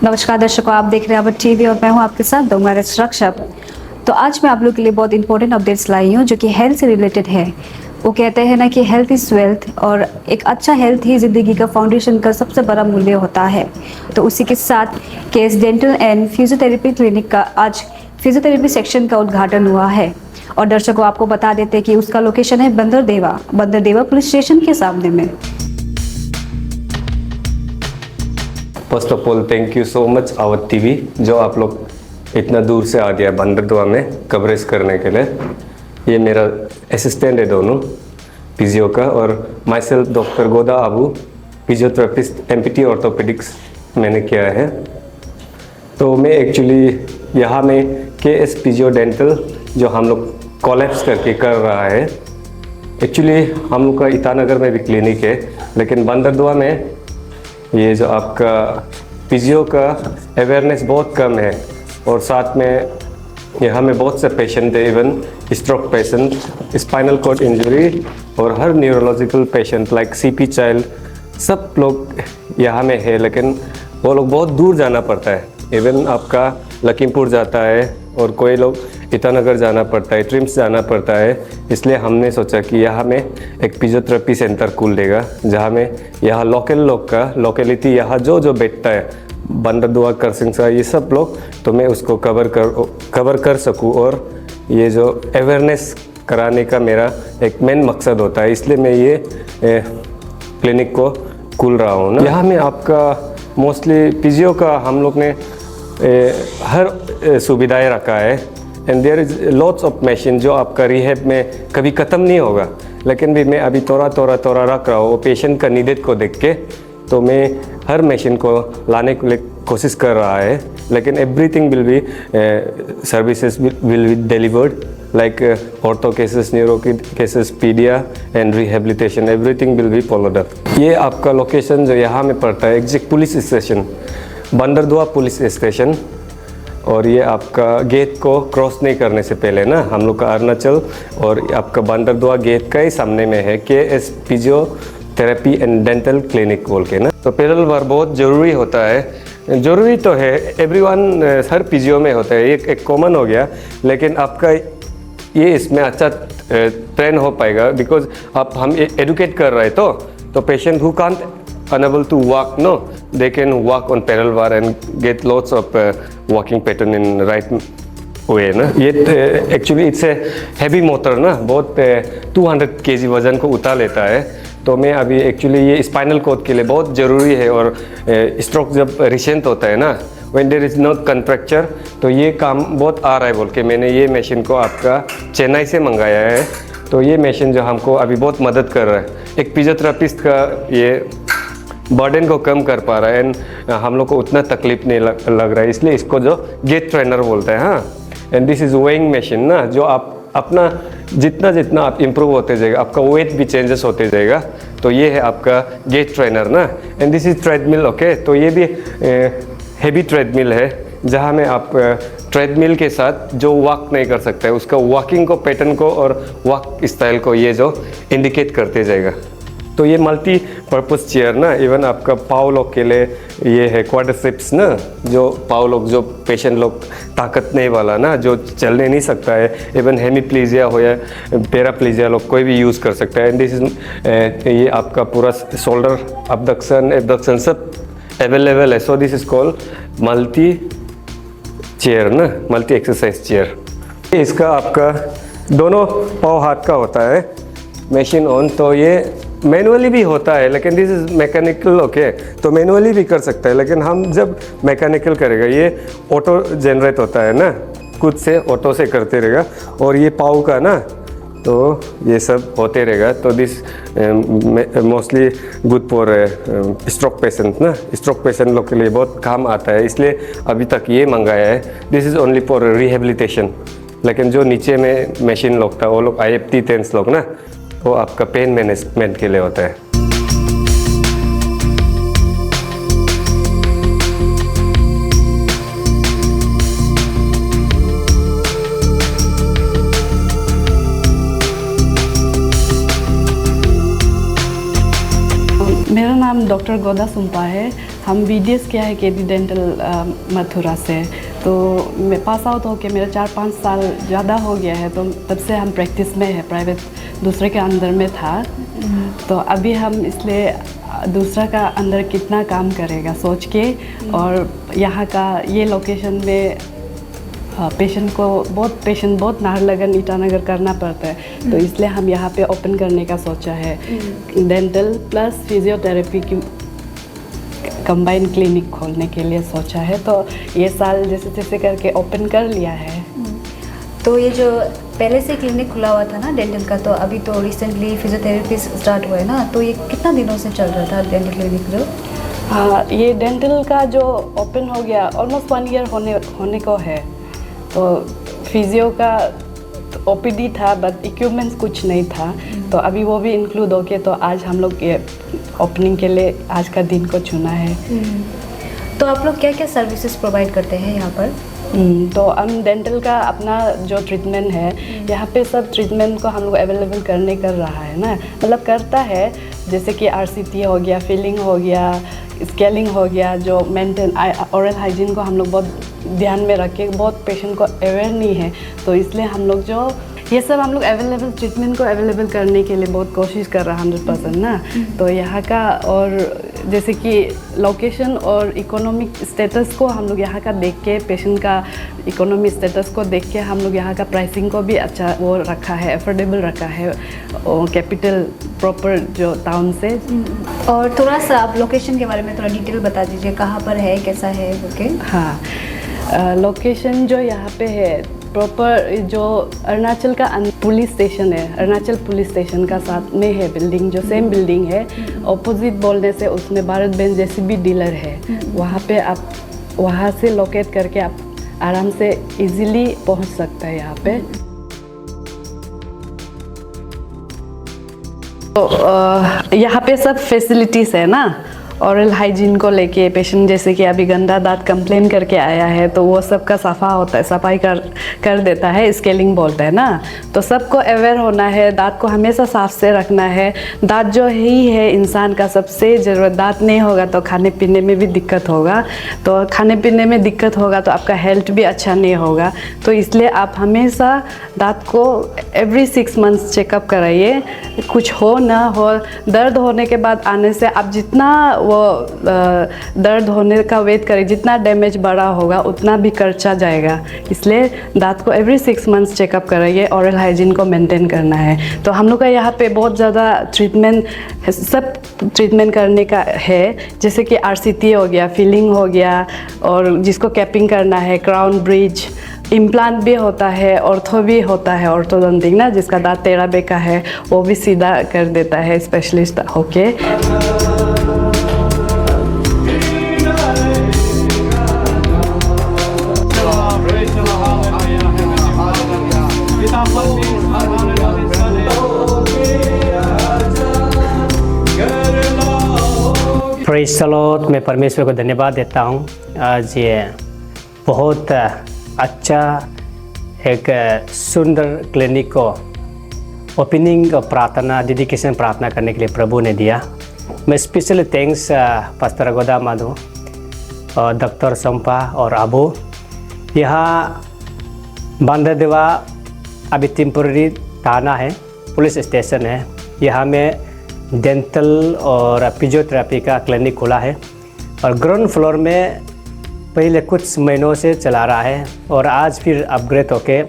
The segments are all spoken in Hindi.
नमस्कार दर्शकों, आप देख रहे हैं अवध टीवी और मैं हूं आपके साथ दोंगारा रक्षक। तो आज मैं आप लोगों के लिए बहुत इंपॉर्टेंट अपडेट्स लाई हूं जो कि हेल्थ से रिलेटेड है। वो कहते हैं ना कि हेल्थ इज़ वेल्थ, और एक अच्छा हेल्थ ही ज़िंदगी का फाउंडेशन का सबसे बड़ा मूल्य होता है। तो उसी के साथ case dental and physiotherapy clinic का आज फिजियोथेरेपी सेक्शन का उद्घाटन हुआ है। और दर्शकों, आपको बता देते हैं कि उसका लोकेशन है बंदरदेवा पुलिस स्टेशन के सामने में। First of all thank you so much Awadh TV, जो आप लोग इतना दूर से आ गया बंदरदेवा में कवरेज करने के लिए। ये मेरा असिस्टेंट है दोनों फिजियो का, और my self doctor Goda Abu, physiotherapist empty orthopaedics मैंने किया है। तो मैं एक्चुअली यहाँ में केएस फिजियो डेंटल जो हम लोग कोलैप्स करके कर रहा है। एक्चुअली हम लोग का ईटानगर में भी क्लिनिक है, लेकिन बंदरदेवा में ये जो आपका फिजियो का अवेयरनेस बहुत कम है। और साथ में यहाँ में बहुत से पेशेंट है, even stroke patient, spinal cord injury और हर neurological patient like CP child, सब लोग यहाँ में है। लेकिन वो लोग बहुत दूर जाना पड़ता है, इवन आपका लखीमपुर जाता है और कोई लोग ईटानगर जाना पड़ता है, ट्रिम्स जाना पड़ता है। इसलिए हमने सोचा कि यहाँ में एक फिजियोथेरेपी सेंटर खोल देगा, जहाँ में यहाँ लोकल लोग का लोकेलिटी यहाँ जो बैठता है, बंदरदेवा करसिंगसा ये सब लोग, तो मैं उसको कवर कर सकूँ। और ये जो अवेयरनेस कराने का मेरा एक मेन मकसद होता है, इसलिए मैं ये क्लिनिक को खोल रहा हूँ ना। यहाँ में आपका मोस्टली फिजियो का हम लोग ने हर सुविधाएं रखा है, and there is lots of machine जो आपका रिहैब में कभी ख़त्म नहीं होगा। लेकिन भी मैं अभी थोड़ा रख रहा हूँ, वो पेशेंट का नीडेड को देख के, तो मैं हर मशीन को लाने के लिए कोशिश कर रहा है। लेकिन everything will be services will be delivered like ortho cases, neuro cases, pedia and rehabilitation, everything will be followed up. ये आपका लोकेशन जो यहाँ में पड़ता है exact police station, Bandardewa police station. और ये आपका गेट को क्रॉस नहीं करने से पहले ना, हम लोग का अरुणाचल और आपका बंदरदेवा गेट का ही सामने में है KS physiotherapy and dental clinic बोल के ना। तो पैदल बार बहुत ज़रूरी होता है, ज़रूरी तो है, एवरीवन हर फिजियो में होता है, एक कॉमन हो गया। लेकिन आपका ये इसमें अच्छा ट्रेन हो पाएगा, बिकॉज आप हम एडुकेट कर रहे हैं तो patient who can't unable to walk, no, they can walk on pedal bar and get lots of walking pattern in right way ना। ये actually it's a heavy motor ना, बहुत 200 kg वजन को उठा लेता है। तो मैं अभी एक्चुअली ये स्पाइनल कॉर्ड के लिए बहुत ज़रूरी है। और स्ट्रोक जब रिसेंट होता है ना, when there is no contracture, तो ये काम बहुत आ रहा है बोल के मैंने ये मशीन को आपका चेन्नई से मंगाया है। तो ये मशीन जो हमको अभी बहुत मदद कर रहा है, एक फिजियोथेरेपिस्ट का ये बर्डन को कम कर पा रहा है, एंड हम लोग को उतना तकलीफ नहीं लग रहा है, इसलिए इसको जो गेट ट्रेनर बोलते हैं। हाँ, and this is weighing machine ना, जो आप अपना जितना आप इम्प्रूव होते जाएगा, आपका वेट भी चेंजेस होते जाएगा। तो ये है आपका गेट ट्रेनर ना, and this is treadmill. Okay, तो ये भी हेवी ट्रेडमिल है, जहाँ में आप ट्रेडमिल के साथ जो वॉक नहीं कर सकता है, उसका वॉकिंग को पैटर्न को और वॉक स्टाइल को ये जो इंडिकेट करते जाएगा। तो ये मल्टी पर्पस चेयर ना, इवन आपका पाव लोग के लिए ये है क्वाड्रिसेप्स ना, जो पाव लोग जो पेशेंट लोग ताकत नहीं वाला ना, जो चलने नहीं सकता है, इवन हेमीप्लीजिया हो या पैराप्लीजिया लोग कोई भी यूज़ कर सकता है। एंड दिस इज ये आपका पूरा शोल्डर एबडक्शन सब अवेलेबल है। So this is called multi chair ना, मल्टी एक्सरसाइज चेयर। इसका आपका दोनों पाव हाथ का होता है मशीन ऑन, तो ये मैनुअली भी होता है, लेकिन दिस इज मैकेनिकल। ओके, तो मैनुअली भी कर सकता है, लेकिन हम जब मैकेनिकल करेगा, ये ऑटो जनरेट होता है ना, खुद से ऑटो से करते रहेगा। और ये पाव का ना, तो ये सब होते रहेगा। तो this mostly good for stroke patient ना, स्ट्रोक पेशेंट लोग के लिए बहुत काम आता है, इसलिए अभी तक ये मंगाया है। This is only for rehabilitation. लेकिन जो नीचे में मशीन लोग था, वो लोग IFT टेंस लोग ना, वो आपका पेन मैनेजमेंट के लिए होता है। मेरा नाम डॉक्टर गोदा सुम्पा है। हम BDS किया है KD डेंटल मथुरा से। तो मैं पास आउट होके मेरा 4-5 साल ज़्यादा हो गया है, तो तब से हम प्रैक्टिस में है, प्राइवेट दूसरे के अंदर में था। तो अभी हम इसलिए दूसरा का अंदर कितना काम करेगा सोच के, और यहाँ का ये लोकेशन में पेशेंट बहुत नाहरलगन ईटानगर करना पड़ता है, तो इसलिए हम यहाँ पे ओपन करने का सोचा है। डेंटल प्लस फिजियोथेरेपी की कंबाइन क्लिनिक खोलने के लिए सोचा है। तो ये साल जैसे जैसे करके ओपन कर लिया है। तो ये जो पहले से क्लिनिक खुला हुआ था ना डेंटल का, तो अभी तो रिसेंटली फिजियोथेरेपी स्टार्ट हुआ है ना, तो ये कितना दिनों से चल रहा था डेंटल क्लिनिक जो? हाँ, ये डेंटल का जो ओपन हो गया ऑलमोस्ट 1 ईयर होने को है। तो फिजियो का OPD था, बट इक्विपमेंट्स कुछ नहीं था, तो अभी वो भी इंक्लूड हो के, तो आज हम लोग ये ओपनिंग के लिए आज का दिन को चुना है। तो आप लोग क्या क्या सर्विसेज प्रोवाइड करते हैं यहाँ पर? तो हम डेंटल का अपना जो ट्रीटमेंट है, यहाँ पे सब ट्रीटमेंट को हम लोग अवेलेबल कर रहा है ना, मतलब करता है, जैसे कि RCT हो गया, फिलिंग हो गया, स्केलिंग हो गया, जो मेंटेन ओरल हाइजीन को हम लोग बहुत ध्यान में रख के, बहुत पेशेंट को अवेयर नहीं है, तो इसलिए हम लोग जो ये सब हम लोग अवेलेबल ट्रीटमेंट को अवेलेबल करने के लिए बहुत कोशिश कर रहा है 100% ना। तो यहाँ का, और जैसे कि लोकेशन और इकोनॉमिक स्टेटस को हम लोग यहाँ का देख के, पेशेंट का इकोनॉमिक स्टेटस को देख के हम लोग यहाँ का प्राइसिंग को भी अच्छा वो रखा है, अफोर्डेबल रखा है, और कैपिटल प्रॉपर जो टाउन से। और थोड़ा सा आप लोकेशन के बारे में थोड़ा डिटेल बता दीजिए, कहाँ पर है, कैसा है? ओके। हाँ, लोकेशन जो यहाँ पे है प्रॉपर, जो अरुणाचल का पुलिस स्टेशन है, अरुणाचल पुलिस स्टेशन का साथ में है बिल्डिंग, जो सेम बिल्डिंग है, ऑपोजिट बोलने से उसमें भारत बेंज JCB डीलर है, वहाँ पे आप वहाँ से लोकेट करके आप आराम से इजीली पहुँच सकते हैं यहाँ पे। तो यहाँ पे सब फैसिलिटीज़ है ना, ओरल हाइजीन को लेके, पेशेंट जैसे कि अभी गंदा दांत कंप्लेन करके आया है, तो वो सब का सफ़ा होता है, सफाई कर देता है, स्केलिंग बोलता है ना। तो सबको अवेयर होना है, दांत को हमेशा साफ से रखना है। दांत जो ही है इंसान का सबसे ज़रूरत, दांत नहीं होगा तो खाने पीने में भी दिक्कत होगा, तो खाने पीने में दिक्कत होगा तो आपका हेल्थ भी अच्छा नहीं होगा। तो इसलिए आप हमेशा दांत को एवरी 6 मंथ्स चेकअप कराइए, कुछ हो ना हो। दर्द होने के बाद आने से आप जितना वो दर्द होने का वेट करें, जितना डैमेज बड़ा होगा उतना भी खर्चा जाएगा, इसलिए दांत को एवरी 6 मंथ्स चेकअप कराइए, ओरल हाइजीन को मेंटेन करना है। तो हम लोग का यहाँ पे बहुत ज़्यादा ट्रीटमेंट, सब ट्रीटमेंट करने का है, जैसे कि RCT हो गया, फिलिंग हो गया, और जिसको कैपिंग करना है, क्राउन ब्रिज, इम्प्लांट भी होता है, ऑर्थो भी होता है, ऑर्थोडोंटिक ना, जिसका दांत टेढ़ा बेका है वो भी सीधा कर देता है स्पेशलिस्ट होके। Praise the Lord. मैं परमेश्वर को धन्यवाद देता हूँ। आज ये बहुत अच्छा एक सुंदर क्लिनिक को ओपनिंग प्रार्थना, डेडिकेशन प्रार्थना करने के लिए प्रभु ने दिया। मैं स्पेशली थैंक्स पास्टर गोदा माधो और डॉक्टर संपा और अबू। यहाँ बांदरदेवा अभी टेम्पोररी थाना है, पुलिस स्टेशन है। यहाँ में डेंटल और फिजियोथेरेपी का क्लिनिक खुला है, और ग्राउंड फ्लोर में पहले कुछ महीनों से चला रहा है, और आज फिर अपग्रेड होके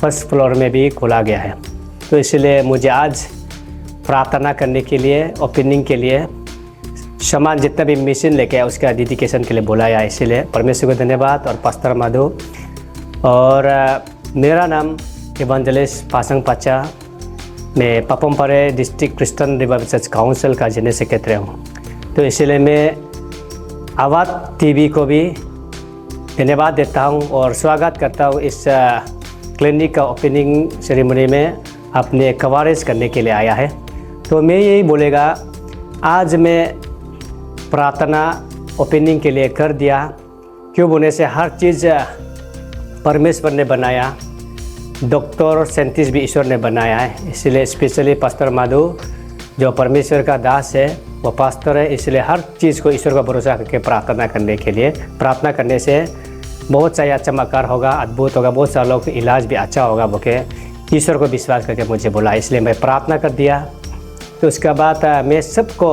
फर्स्ट फ्लोर में भी खोला गया है। तो इसलिए मुझे आज प्रार्थना करने के लिए, ओपनिंग के लिए सामान जितना भी मशीन लेके आया उसका डेडिकेशन के लिए बुलाया। इसलिए परमेश्वर को धन्यवाद। और पास्टर माधो, और मेरा नाम इवांजलिस्ट पासंग पाचा, मैं पापमपारे district Christian revival church council का जनरल सेक्रेटरी हूँ। तो इसलिए मैं आवाज़ टीवी को भी धन्यवाद देता हूँ और स्वागत करता हूँ इस क्लिनिक का ओपनिंग सेरेमनी में अपने कवरेज करने के लिए आया है। तो मैं यही बोलेगा, आज मैं प्रार्थना ओपनिंग के लिए कर दिया, क्यों बोलने से हर चीज़ परमेश्वर ने बनाया, डॉक्टर और साइंटिस्ट भी ईश्वर ने बनाया है। इसलिए स्पेशली पास्टर माधो जो परमेश्वर का दास है, वो पास्टर है, इसलिए हर चीज़ को ईश्वर का भरोसा करके प्रार्थना करने के लिए, प्रार्थना करने से बहुत सा चमत्कार होगा, अद्भुत होगा, बहुत सारे लोग इलाज भी अच्छा होगा बोके ईश्वर को विश्वास करके मुझे बोला, इसलिए मैं प्रार्थना कर दिया। तो उसके बाद मैं सबको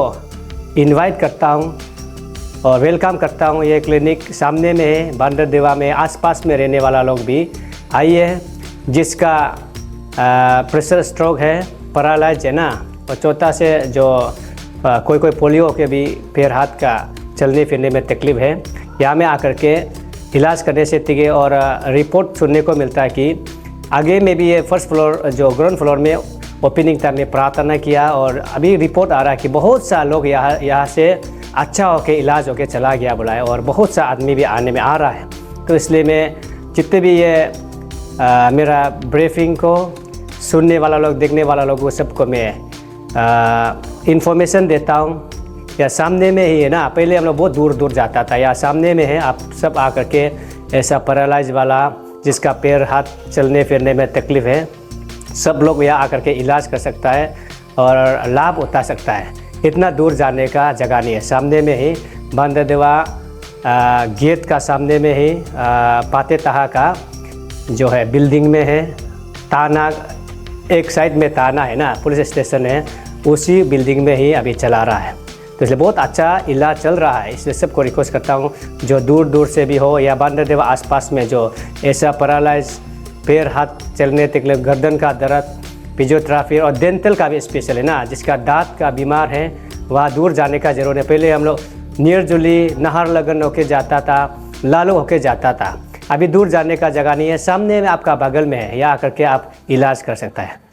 इनवाइट करता हूँ और वेलकम करता हूँ। ये क्लिनिक सामने में है, बांदरदेवा में, आसपास में रहने वाला लोग भी आइए, जिसका प्रेशर स्ट्रोक है, पैरालाइज है ना, और चौथा से जो कोई पोलियो के भी पैर हाथ का चलने फिरने में तकलीफ है, यहाँ में आकर के इलाज करने से टिके और रिपोर्ट सुनने को मिलता है कि आगे में भी ये फर्स्ट फ्लोर जो ग्राउंड फ्लोर में ओपनिंग था, मैं प्रार्थना किया और अभी रिपोर्ट आ रहा है कि बहुत सा लोग यहाँ से अच्छा होके इलाज होके चला गया बोला है, और बहुत सा आदमी भी आने में आ रहा है। तो इसलिए मैं जितने भी ये मेरा ब्रीफिंग को सुनने वाला लोग, देखने वाला लोग, वो सबको मैं इंफॉर्मेशन देता हूँ। या सामने में ही है ना, पहले हम लोग बहुत दूर दूर जाता था, या सामने में है, आप सब आकर के ऐसा पैरालाइज वाला जिसका पैर हाथ चलने फिरने में तकलीफ़ है, सब लोग यहाँ आकर के इलाज कर सकता है और लाभ उठा सकता है। इतना दूर जाने का जगह नहीं है, सामने में ही बांदरदेवा गेट का सामने में ही पाते तहा का जो है बिल्डिंग में है, ताना एक साइड में ताना है ना, पुलिस स्टेशन है, उसी बिल्डिंग में ही अभी चला रहा है। तो इसलिए बहुत अच्छा इलाज चल रहा है। इसलिए सबको रिक्वेस्ट करता हूँ जो दूर दूर से भी हो या बांदरदेवा आसपास में जो ऐसा पैरालाइज, पैर हाथ चलने तकलीफ, गर्दन का दर्द, फिजियोथेरेपी और डेंटल का भी स्पेशल है ना, जिसका दांत का बीमार है, वहाँ दूर जाने का जरूरत है। पहले हम लोग नियरजुली, नाहरलगुन होके जाता था, लालू होके जाता था, अभी दूर जाने का जगह नहीं है, सामने में आपका बगल में है, यहाँ आकर के आप इलाज कर सकता है।